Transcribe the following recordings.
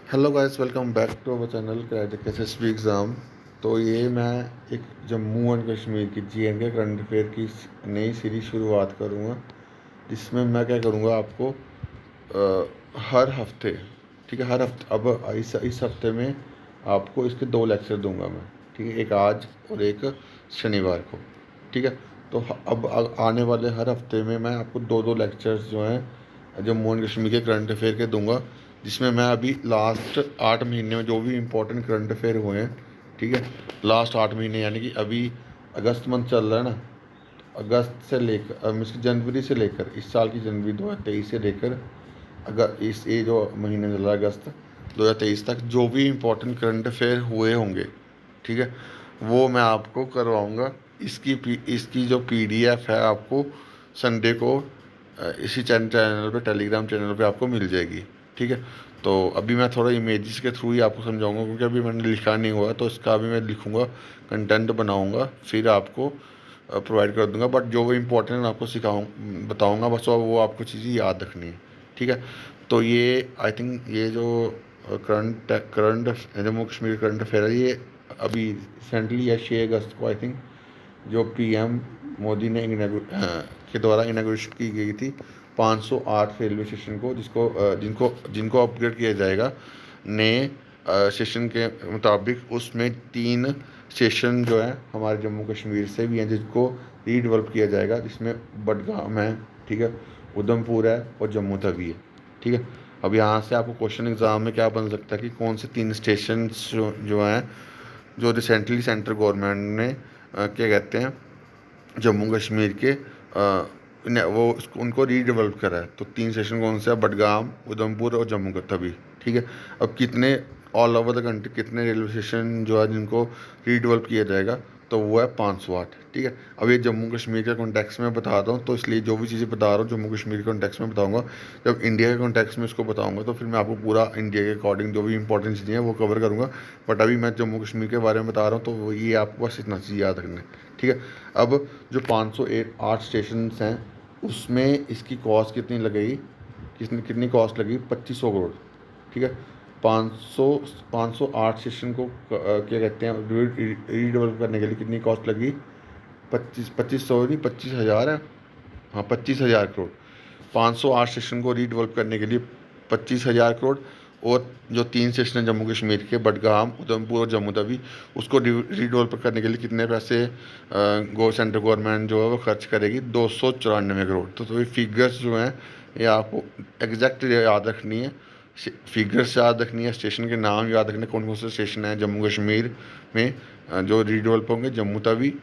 Hello guys, welcome back to our channel credit SSB exam. तो ये मैं एक जम्मू एंड कश्मीर की जीएनके करंट अफेयर की नई सीरीज शुरुआत करूँगा, जिसमें मैं क्या करूँगा आपको हर हफ्ते, ठीक है, हर हफ्ते अब इस हफ्ते में आपको इसके 2 लेक्चर दूंगा मैं, ठीक है, एक आज और एक शनिवार को, ठीक है। तो अब आने वाले हर हफ्ते में मैं आपको दो दो लेक्चर्स जो हैं जम्मू एंड कश्मीर के करंट अफेयर के दूंगा, जिसमें मैं अभी लास्ट 8 महीने में जो भी इंपॉर्टेंट करंट अफेयर हुए हैं, ठीक है, लास्ट 8 महीने यानी कि अभी अगस्त मंथ चल रहा है ना, अगस्त से लेकर मीन्स जनवरी से लेकर इस साल की जनवरी 2023 से लेकर अगर इस ये जो महीने चल रहा है अगस्त 2023 तक जो भी इम्पोर्टेंट करंट अफेयर हुए होंगे, ठीक है, वो मैं आपको करवाऊँगा। इसकी जो पीडीएफ है आपको संडे को इसी चैनल पे, टेलीग्राम चैनल पे आपको मिल जाएगी, ठीक है। तो अभी मैं थोड़ा इमेजेस के थ्रू ही आपको समझाऊंगा, क्योंकि अभी मैंने लिखा नहीं हुआ, तो इसका अभी मैं लिखूँगा, कंटेंट बनाऊँगा, फिर आपको प्रोवाइड कर दूंगा। बट जो वो इम्पोर्टेंट आपको बताऊंगा, बस वो आपको चीज़ें याद रखनी है, ठीक है। तो ये आई थिंक ये जो current current Jammu Kashmir current affair है, ये अभी रिसेंटली या 6 अगस्त को आई थिंक जो पीएम मोदी ने के द्वारा इनाग्रेशन की गई थी 508 रेलवे स्टेशन को, जिनको जिनको अपग्रेड किया जाएगा नए सेशन के मुताबिक। उसमें 3 स्टेशन जो है हमारे जम्मू कश्मीर से भी हैं, जिसको रीडेवलप किया जाएगा, जिसमें बडगाम है, ठीक है, उधमपुर है और जम्मू तवी है, ठीक है। अब यहाँ से आपको क्वेश्चन एग्ज़ाम में क्या बन सकता है कि कौन से 3 स्टेशन जो हैं, जो रिसेंटली सेंट्रल गवर्नमेंट ने क्या कहते हैं जम्मू कश्मीर के उनको रीडेवलप करा है। तो 3 स्टेशन कौन से हैं? बडगाम, उधमपुर और जम्मू का तवी, ठीक है। अब कितने ऑल ओवर द कंट्री कितने रेलवे स्टेशन जो है जिनको रीडेवलप किया जाएगा, तो वो है 508, ठीक है। अब ये जम्मू कश्मीर के कॉन्टेक्स्ट में बता रहा हूँ, तो इसलिए जो भी चीज़ें बता रहा हूँ जम्मू कश्मीर के कॉन्टेक्स्ट में बताऊँगा। जब इंडिया के कॉन्टेक्स्ट में इसको बताऊँगा तो फिर मैं आपको पूरा इंडिया के अकॉर्डिंग जो भी इंपॉर्टेंट चीज़ें हैं वो कवर करूँगा। बट अभी मैं जम्मू कश्मीर के बारे में बता रहा हूँ, तो ये आपको बस इतना चीज़ याद रखना है, ठीक है। अब जो 508 स्टेशन हैं, उसमें इसकी कॉस्ट कितनी लगेगी, कितनी कॉस्ट लगी? 2500 करोड़, ठीक है। 508 स्टेशन को क्या कहते हैं रीडेवलप करने के लिए कितनी कॉस्ट लगी? 2500 नहीं, 25,000 है, हाँ 25,000 करोड़। 508 स्टेशन को रीडेवलप करने के लिए 25,000 करोड़। और जो 3 स्टेशन हैं जम्मू कश्मीर के, बडगाम, उधमपुर और जम्मू तवी, उसको रीडेवलप करने के लिए कितने पैसे सेंट्रल गवर्नमेंट जो है वो खर्च करेगी? 294 करोड़। तो ये फिगर्स जो हैं ये आपको एग्जैक्ट याद रखनी है, फिगर्स याद रखनी है, स्टेशन के नाम याद रखने, कौन कौन से स्टेशन हैं जम्मू कश्मीर में जो रीडेवलप होंगे, जम्मू तवी,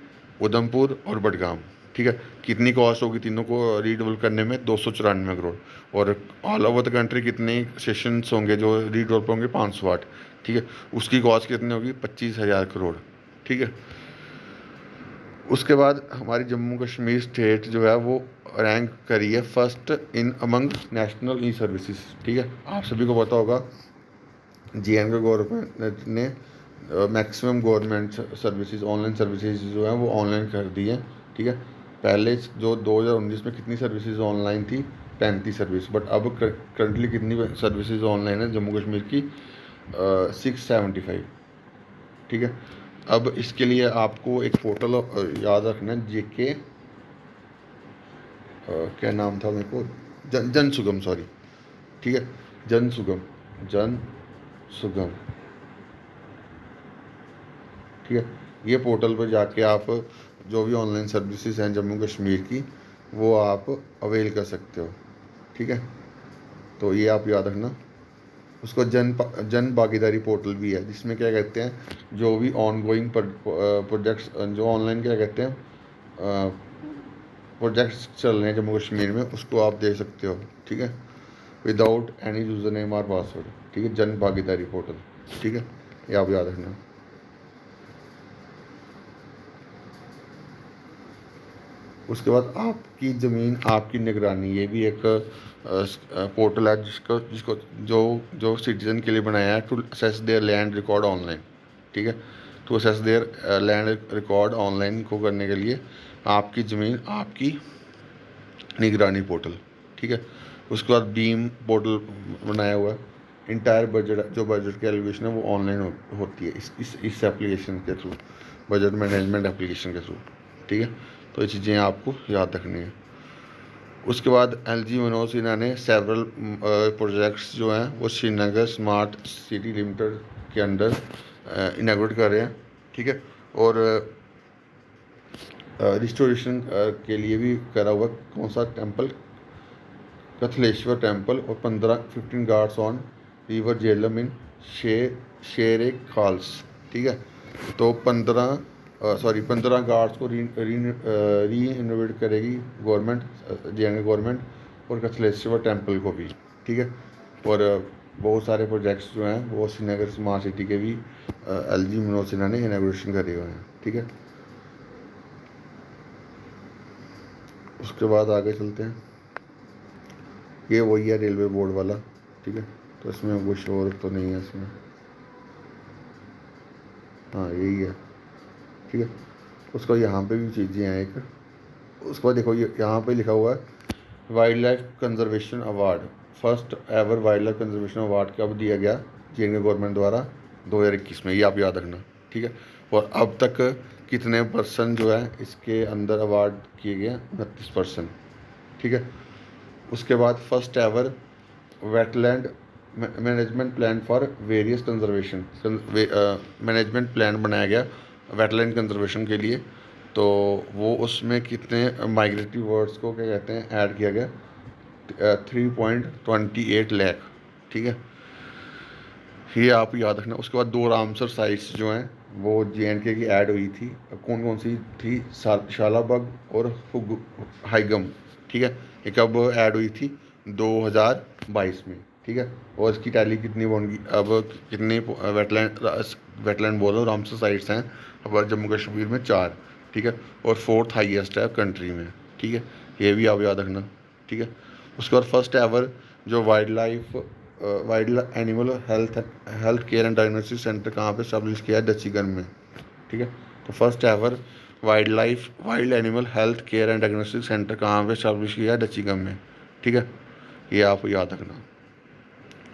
उधमपुर और बडगाम, ठीक है। कितनी कॉस्ट होगी तीनों को रीडेवलप करने में? 294 करोड़। और ऑल ओवर द कंट्री कितने सेशन होंगे जो रीडेवलप होंगे? 508, ठीक है। उसकी कॉस्ट कितनी होगी? 25,000 करोड़, ठीक है। उसके बाद हमारी जम्मू कश्मीर स्टेट जो है वो रैंक करी है first in among national e services, ठीक है। आप सभी को पता होगा जेएनके गवर्नमेंट ने maximum government services, online services जो हैं वो ऑनलाइन कर दी है, ठीक है। पहले जो 2019 में कितनी सर्विसेज ऑनलाइन थी? 35 सर्विस। बट अब करंटली कितनी सर्विसेज ऑनलाइन है जम्मू कश्मीर की? 675, ठीक है। अब इसके लिए आपको एक पोर्टल याद रखना है, जेके क्या नाम था मेरे को, जन सुगम, सॉरी, ठीक है, जन सुगम, जन सुगम, ठीक है। ये पोर्टल पर जाके आप जो भी ऑनलाइन सर्विसेज हैं जम्मू कश्मीर की वो आप अवेल कर सकते हो, ठीक है। तो ये आप याद रखना। उसको जन भागीदारी पोर्टल भी है, जिसमें क्या कहते हैं जो भी ऑन गोइंग प्रोजेक्ट्स जो ऑनलाइन क्या कहते हैं प्रोजेक्ट्स चल रहे हैं जम्मू कश्मीर में, उसको आप देख सकते हो, ठीक है, विदाउट एनी यूज़र नेम और पासवर्ड, ठीक है। जन भागीदारी पोर्टल, ठीक है, ये आप याद रखना। उसके बाद आपकी ज़मीन आपकी निगरानी, ये भी एक पोर्टल है जिसको जिसको जो जो सिटीज़न के लिए बनाया है, to assess their land record online, ठीक है। To assess their land record online को करने के लिए आपकी ज़मीन आपकी निगरानी पोर्टल, ठीक है। उसके बाद बीम पोर्टल बनाया हुआ है, इंटायर बजट, जो बजट कैलकुलेशन है वो ऑनलाइन होती है इस एप्लीकेशन के थ्रू, बजट मैनेजमेंट एप्लीकेशन के थ्रू। ठीक है, तो ये चीज़ें आपको याद रखनी है। उसके बाद LG मनोज सिन्हा ने सेवरल प्रोजेक्ट्स जो हैं वो श्रीनगर स्मार्ट सिटी लिमिटेड के अंडर इनाग्रेट कर रहे हैं। ठीक है, और रिस्टोरेशन के लिए भी करा हुआ कौन सा टेम्पल, कथलेश्वर टेम्पल, और 15 गार्ड्स ऑन रिवर झेलम इन शेर ए खाल्स। ठीक है, तो 15 गार्ड्स को री इनोवेट करेगी गवर्नमेंट, JNK गवर्नमेंट, और कथलेश्वर टेम्पल को भी। ठीक है, और बहुत सारे प्रोजेक्ट्स जो हैं वो श्रीनगर स्मार्ट सिटी के भी LG मनोज सिन्हा ने इनाग्रेशन करे हुए हैं। ठीक है, उसके बाद आगे चलते हैं। ये वही है रेलवे बोर्ड वाला। ठीक है, तो इसमें कुछ और तो नहीं है इसमें, हाँ यही है। ठीक है, उसका यहाँ पे भी चीज़ें हैं एक, उसको देखो ये यहाँ पे लिखा हुआ है wild life conservation award, first ever wild life conservation award कब दिया गया, JNK गवर्नमेंट द्वारा 2021 में, ये आप याद रखना। ठीक है, और अब तक कितने पर्सन जो है इसके अंदर अवार्ड किए गए, 29%। ठीक है, उसके बाद first ever wetland management plan for various conservation, management plan बनाया गया वेटलैंड कंजर्वेशन के लिए। तो वो उसमें कितने माइग्रेटरी बर्ड्स को क्या कहते हैं ऐड किया गया, 3.28 लाख। ठीक है, ये आप याद रखना। उसके बाद 2 रामसर साइट्स जो हैं वो JNK की ऐड हुई थी, कौन कौन सी थी, शालाबग और हाइगम। ठीक है, ये कब ऐड हुई थी, 2022 में। ठीक है, और इसकी टैली कितनी बनेगी, अब कितनी वेटलैंड बोलो रामसर साइट्स हैं हमारे जम्मू कश्मीर में 4। ठीक है, और 4th हाईएस्ट है कंट्री में। ठीक है, ये भी आप याद रखना। ठीक है, उसके बाद फर्स्ट एवर जो wild animal health care and diagnostic centre कहाँ पे स्टैब्लिश किया है, डचीगन में। ठीक है, तो first ever wild animal health care and diagnostic centre कहाँ पे स्टैब्लिश किया है, डचीगन में। ठीक है, ये आप याद रखना।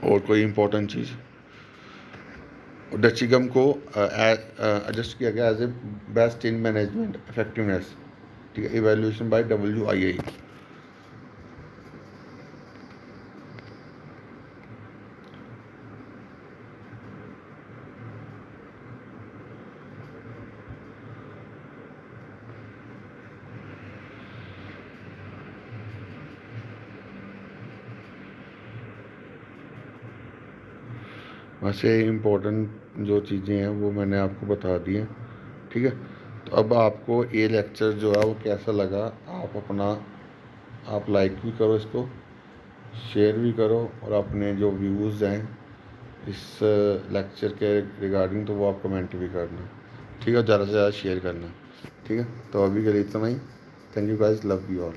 और कोई इंपॉर्टेंट चीज़, डचीगम को एडजस्ट किया गया as a best in management effectiveness. ठीक है, इवेल्यूएशन बाय WII। वैसे इम्पोर्टेंट जो चीज़ें हैं वो मैंने आपको बता दी हैं। ठीक है, तो अब आपको ये लेक्चर जो है वो कैसा लगा, आप लाइक भी करो, इसको शेयर भी करो, और अपने जो व्यूज़ हैं इस लेक्चर के रिगार्डिंग तो वो आप कमेंट भी करना। ठीक है, ज़्यादा से ज़्यादा शेयर करना। ठीक है, तो अभी के लिए इतना ही। Thank you guys, love you all.